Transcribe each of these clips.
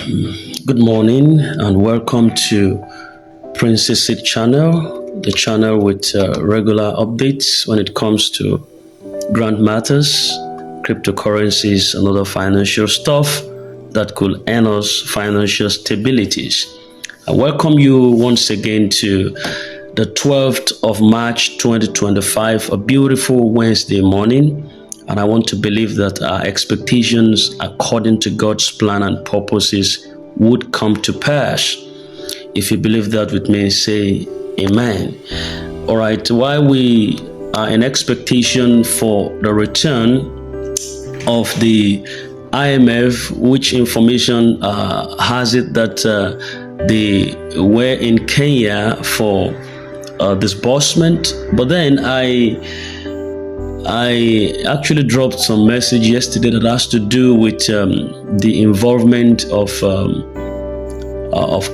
Good morning and welcome to Princess Seed Channel, the channel with regular updates when it comes to grant matters, cryptocurrencies, and other financial stuff that could earn us financial stabilities. I welcome you once again to the 12th of March 2025, a beautiful Wednesday morning. And I want to believe that our expectations according to God's plan and purposes would come to pass. If you believe that with me, say amen. All right, while we are in expectation for the return of the IMF, which information has it that they were in Kenya for disbursement, but then I actually dropped some message yesterday that has to do with the involvement of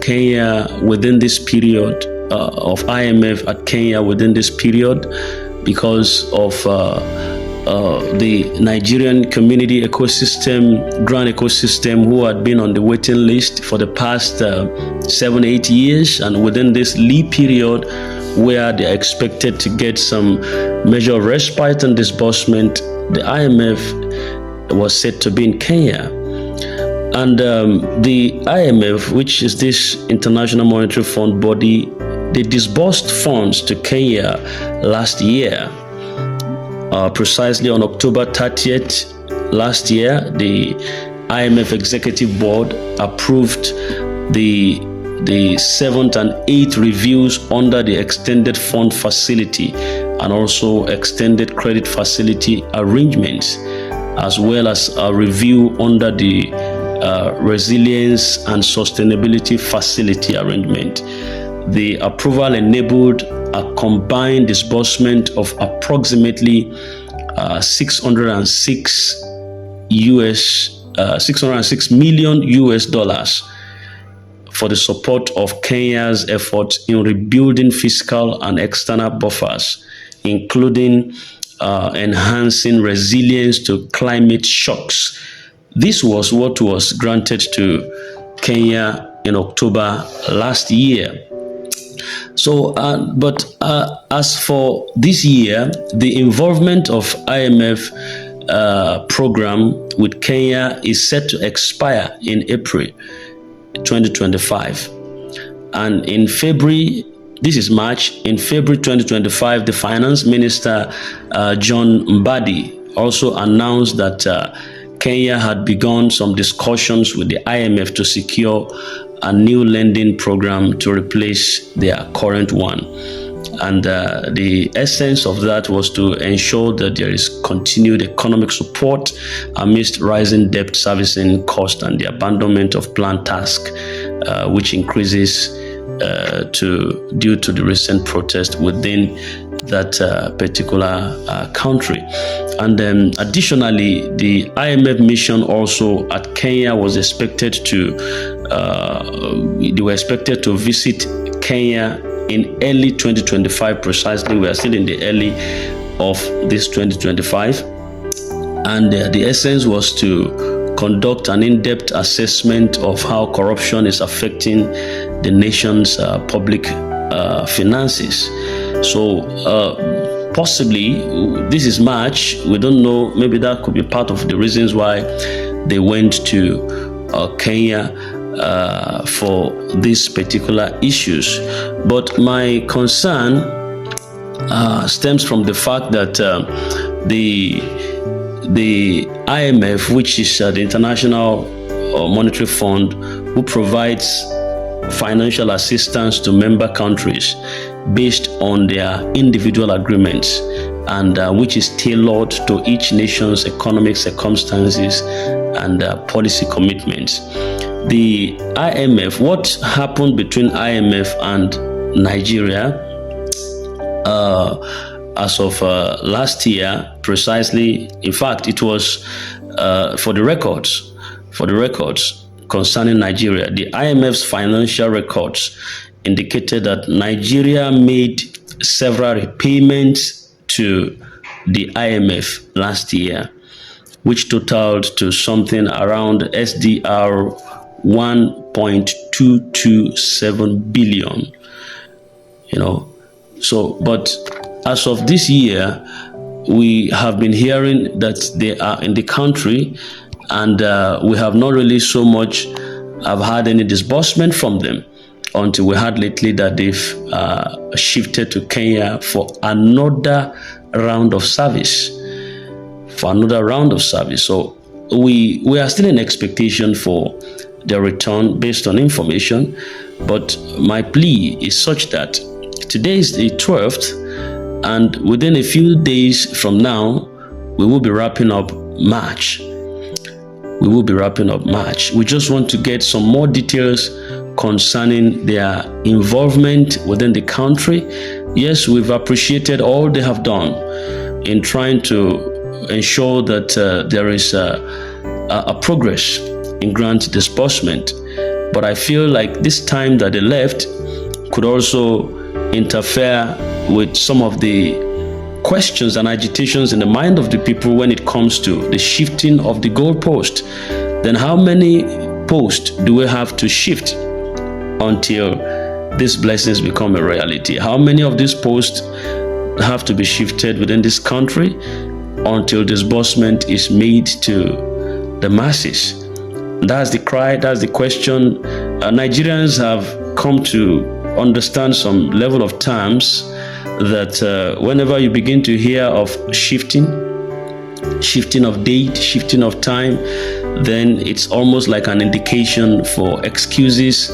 Kenya within this period, of IMF at Kenya within this period, because of the Nigerian community ecosystem, grant ecosystem, who had been on the waiting list for the past 7-8 years, and within this lead period, where they are expected to get some measure of respite and disbursement, the IMF was said to be in Kenya. And the IMF, which is this International Monetary Fund body, they disbursed funds to Kenya last year. Precisely on October 30th last year, the IMF Executive Board approved the 7th and 8th reviews under the extended fund facility and also extended credit facility arrangements, as well as a review under the resilience and sustainability facility arrangement. The approval enabled a combined disbursement of approximately 606 million US dollars for the support of Kenya's efforts in rebuilding fiscal and external buffers, including enhancing resilience to climate shocks. This was what was granted to Kenya in October last year. So, as for this year, the involvement of IMF program with Kenya is set to expire in April 2025. And in February, this is March, in February 2025, the Finance Minister, John Mbadi, also announced that Kenya had begun some discussions with the IMF to secure a new lending program to replace their current one. And the essence of that was to ensure that there is continued economic support amidst rising debt servicing cost and the abandonment of planned tasks, which increases due to the recent protest within that particular country. And then additionally, the IMF mission also at Kenya was expected to they were expected to visit Kenya in early 2025. Precisely, we are still in the early of this 2025, and the essence was to conduct an in-depth assessment of how corruption is affecting the nation's public finances. So possibly this is March, we don't know, maybe that could be part of the reasons why they went to Kenya for these particular issues. But my concern stems from the fact that the IMF, which is the International Monetary Fund, who provides financial assistance to member countries based on their individual agreements, and which is tailored to each nation's economic circumstances and policy commitments. The IMF, what happened between IMF and Nigeria as of last year, precisely, in fact, it was for the records concerning Nigeria, the IMF's financial records indicated that Nigeria made several repayments to the IMF last year, which totaled to something around SDR 1.227 billion. So but as of this year, we have been hearing that they are in the country, and we have not really so much have had any disbursement from them until we heard lately that they've shifted to Kenya for another round of service. So we are still in expectation for their return based on information. But my plea is such that today is the 12th, and within a few days from now, we will be wrapping up March. We just want to get some more details concerning their involvement within the country. Yes, we've appreciated all they have done in trying to ensure that there is a progress in grant disbursement. But I feel like this time that they left could also interfere with some of the questions and agitations in the mind of the people when it comes to the shifting of the goalpost. Then how many posts do we have to shift until these blessings become a reality? How many of these posts have to be shifted within this country until disbursement is made to the masses? That's the cry, that's the question. Nigerians have come to understand some level of terms that whenever you begin to hear of shifting of date, shifting of time, then it's almost like an indication for excuses,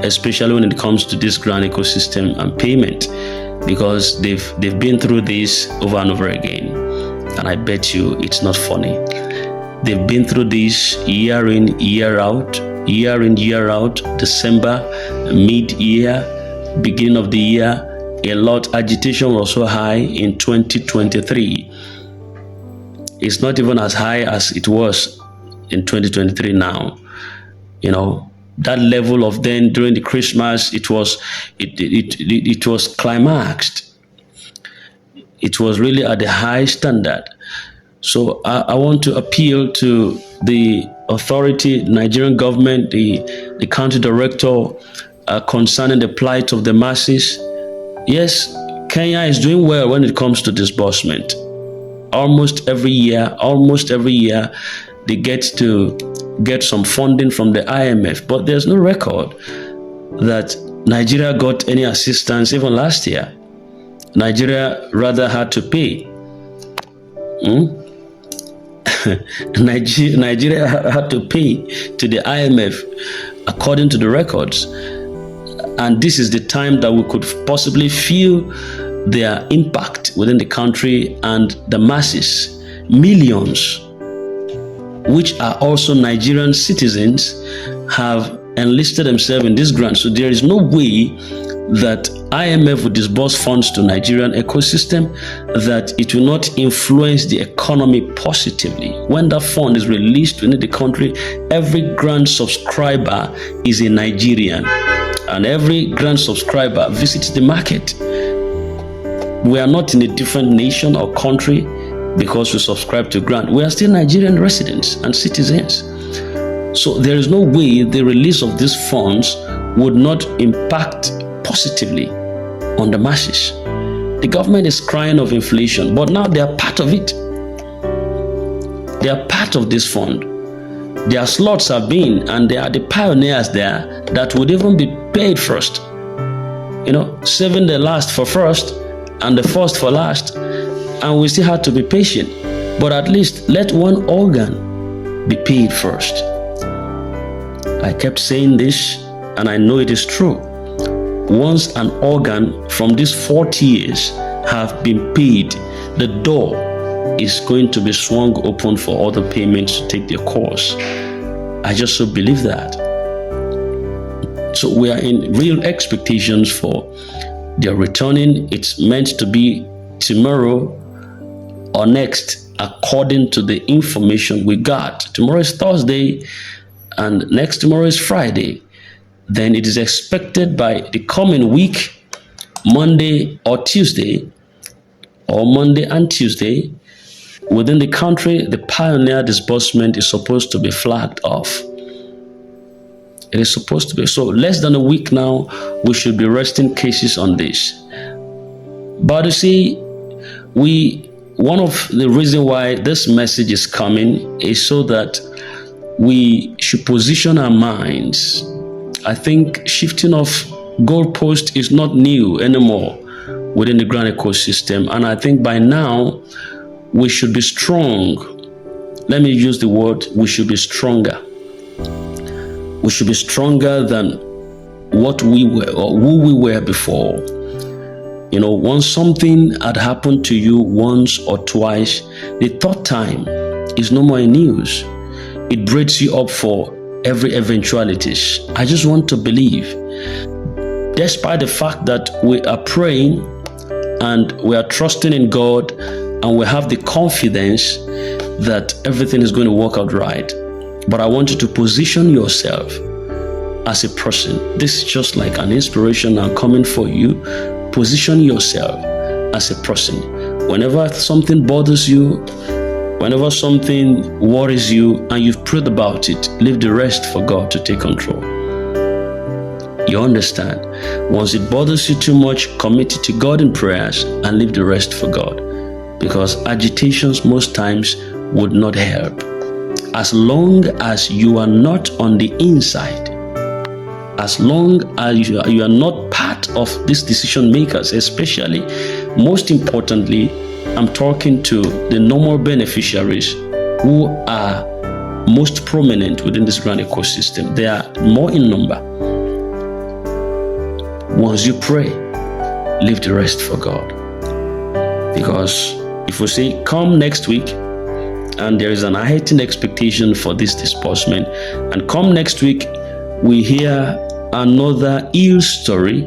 especially when it comes to this grand ecosystem and payment, because they've been through this over and over again, and I bet you it's not funny. They've been through this year in, year out, December, mid-year, beginning of the year. A lot agitation was so high in 2023. It's not even as high as it was in 2023 now. That level of then during the Christmas, it was climaxed. It was really at the high standard. So I want to appeal to the authority, Nigerian government, the county director, concerning the plight of the masses. Yes, Kenya is doing well when it comes to disbursement. Almost every year, they get some funding from the IMF, but there's no record that Nigeria got any assistance even last year. Nigeria rather had to pay. Nigeria had to pay to the IMF according to the records. And this is the time that we could possibly feel their impact within the country and the masses, millions, which are also Nigerian citizens, have enlisted themselves in this grant. So there is no way that IMF would disburse funds to Nigerian ecosystem that it will not influence the economy positively. When that fund is released within the country, every grant subscriber is a Nigerian, and every grant subscriber visits the market. We are not in a different nation or country because we subscribe to grant. We are still Nigerian residents and citizens. So there is no way the release of these funds would not impact positively on the masses. The government is crying of inflation, but now they are part of it. They are part of this fund. Their slots have been, and they are the pioneers there that would even be paid first. Saving the last for first and the first for last, and we still had to be patient. But at least let one organ be paid first. I kept saying this, and I know it is true. Once an organ from these 40 years have been paid, the door is going to be swung open for other payments to take their course. I just so believe that. So we are in real expectations for their returning. It's meant to be tomorrow or next, according to the information we got. Tomorrow is Thursday, and next tomorrow is Friday. Then it is expected by the coming week, Monday or Tuesday, or Monday and Tuesday, within the country, the pioneer disbursement is supposed to be flagged off. It is supposed to be. So less than a week now, we should be resting cases on this. But you see, one of the reasons why this message is coming is so that we should position our minds. I think shifting of goalpost is not new anymore within the grand ecosystem. And I think by now, we should be strong. Let me use the word, we should be stronger. We should be stronger than what we were or who we were before. You know, once something had happened to you once or twice, the third time is no more in news. It breaks you up for every eventualities. I just want to believe, despite the fact that we are praying and we are trusting in God and we have the confidence that everything is going to work out right. But I want you to position yourself as a person. This is just like an inspiration now coming for you. Position yourself as a person. Whenever something bothers you, whenever something worries you and you've prayed about it, leave the rest for God to take control. You understand? Once it bothers you too much, commit it to God in prayers and leave the rest for God. Because agitations most times would not help. As long as you are not on the inside, as long as you are not part of these decision makers, especially, most importantly, I'm talking to the normal beneficiaries who are most prominent within this grand ecosystem. They are more in number. Once you pray, leave the rest for God. Because if we say, come next week, and there is an heightened expectation for this disbursement, and come next week, we hear another ill story,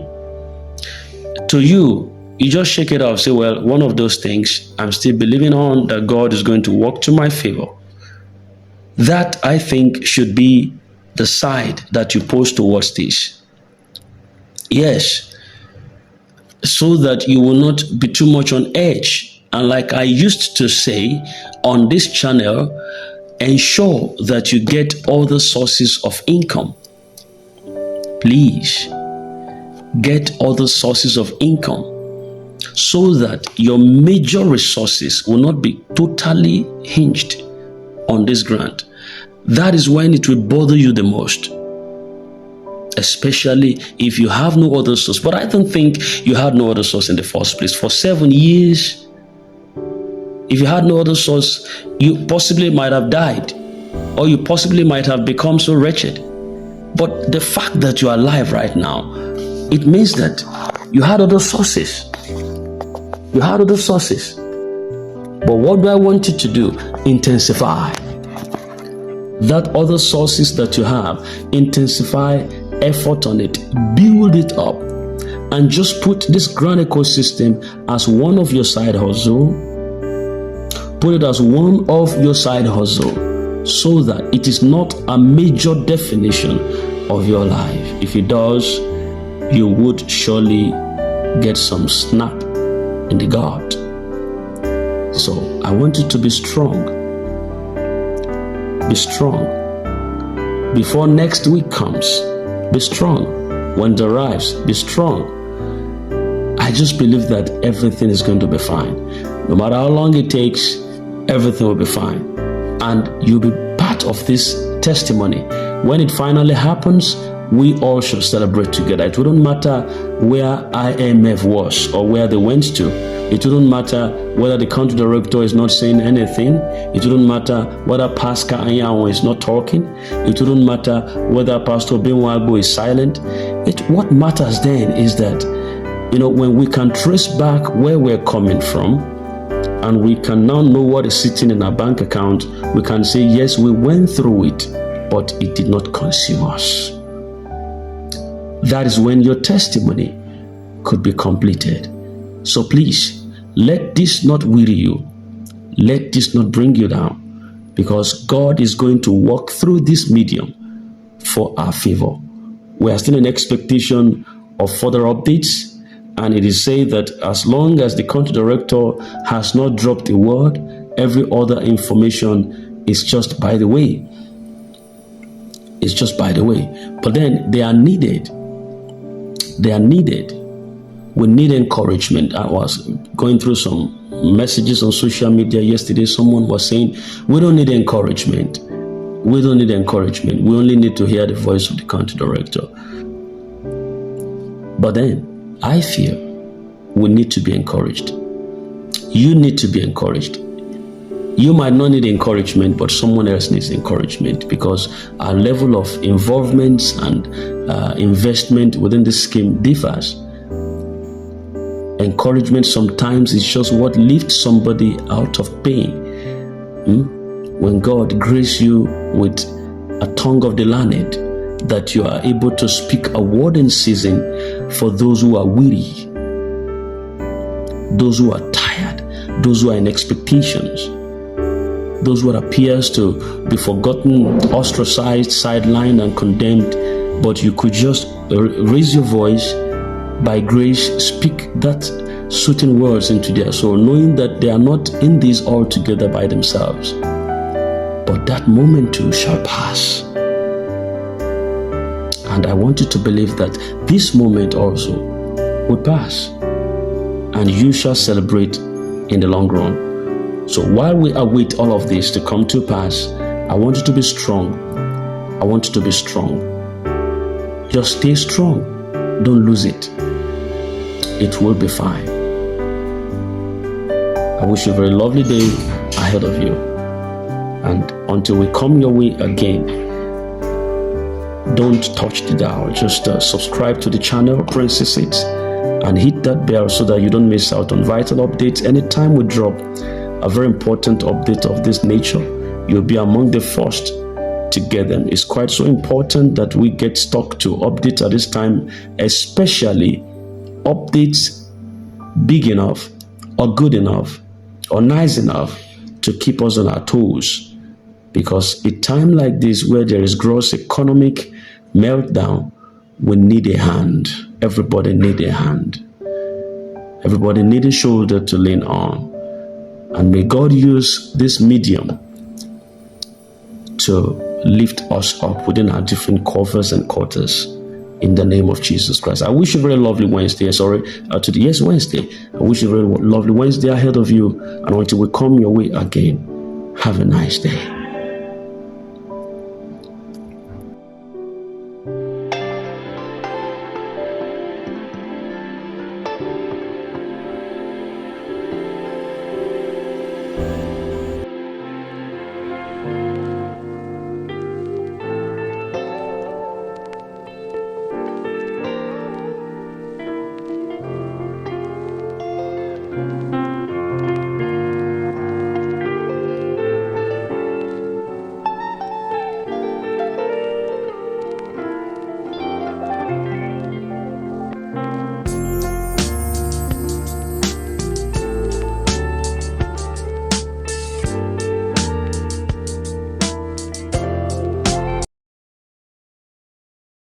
to you just shake it off, say, well, one of those things, I'm still believing on that God is going to work to my favor. That, I think, should be the side that you pose towards this. Yes, so that you will not be too much on edge. And like I used to say on this channel, ensure that you get all the sources of income. Please get other sources of income so that your major resources will not be totally hinged on this grant. That is when it will bother you the most, especially if you have no other source. But I don't think you had no other source in the first place. For 7 years, if you had no other source, you possibly might have died, or you possibly might have become so wretched. But the fact that you are alive right now, it means that you had other sources. You had other sources. But what do I want you to do? Intensify that other sources that you have. Intensify effort on it. Build it up. And just put this grand ecosystem as one of your side hustle. Put it as one of your side hustle, so that it is not a major definition of your life. If it does, you would surely get some snap in the gut. So I want you to be strong. Be strong. Before next week comes, be strong. When it arrives, be strong. I just believe that everything is going to be fine. No matter how long it takes, everything will be fine. And you'll be part of this testimony. When it finally happens, we all should celebrate together. It wouldn't matter where IMF was or where they went to. It wouldn't matter whether the country director is not saying anything. It wouldn't matter whether Pascal Anyanwo is not talking. It wouldn't matter whether Pastor Benwagbo is silent. What matters then is that, when we can trace back where we're coming from, and we can now know what is sitting in our bank account, we can say, yes, we went through it, but it did not consume us. That is when your testimony could be completed. So please, let this not weary you. Let this not bring you down, because God is going to walk through this medium for our favor. We are still in expectation of further updates. And it is said that as long as the country director has not dropped a word, every other information is just by the way. It's just by the way. But then they are needed. They are needed. We need encouragement. I was going through some messages on social media yesterday. Someone was saying, we don't need encouragement. We don't need encouragement. We only need to hear the voice of the country director. But then I feel we need to be encouraged. You need to be encouraged. You might not need encouragement, but someone else needs encouragement, because our level of involvement and investment within this scheme differs. Encouragement sometimes is just what lifts somebody out of pain. When God graces you with a tongue of the learned, that you are able to speak a word in season for those who are weary, those who are tired, those who are in expectations, those who appears to be forgotten, ostracized, sidelined, and condemned, but you could just raise your voice by grace, speak that soothing words into their soul, knowing that they are not in this all together by themselves. But that moment too shall pass. And I want you to believe that this moment also will pass, and you shall celebrate in the long run. So while we await all of this to come to pass, I want you to be strong. I want you to be strong. Just stay strong. Don't lose it. It will be fine. I wish you a very lovely day ahead of you. And until we come your way again, don't touch the dial. Just subscribe to the channel, press it, and hit that bell so that you don't miss out on vital updates. Anytime we drop a very important update of this nature, you'll be among the first to get them. It's quite so important that we get stuck to updates at this time, especially updates big enough or good enough or nice enough to keep us on our toes. Because a time like this, where there is gross economic meltdown, we need a hand. Everybody need a hand. Everybody need a shoulder to lean on. And may God use this medium to lift us up within our different covers and quarters, in the name of Jesus Christ. I wish you a very lovely Wednesday. Wednesday. I wish you a very lovely Wednesday ahead of you. And until we come your way again, have a nice day.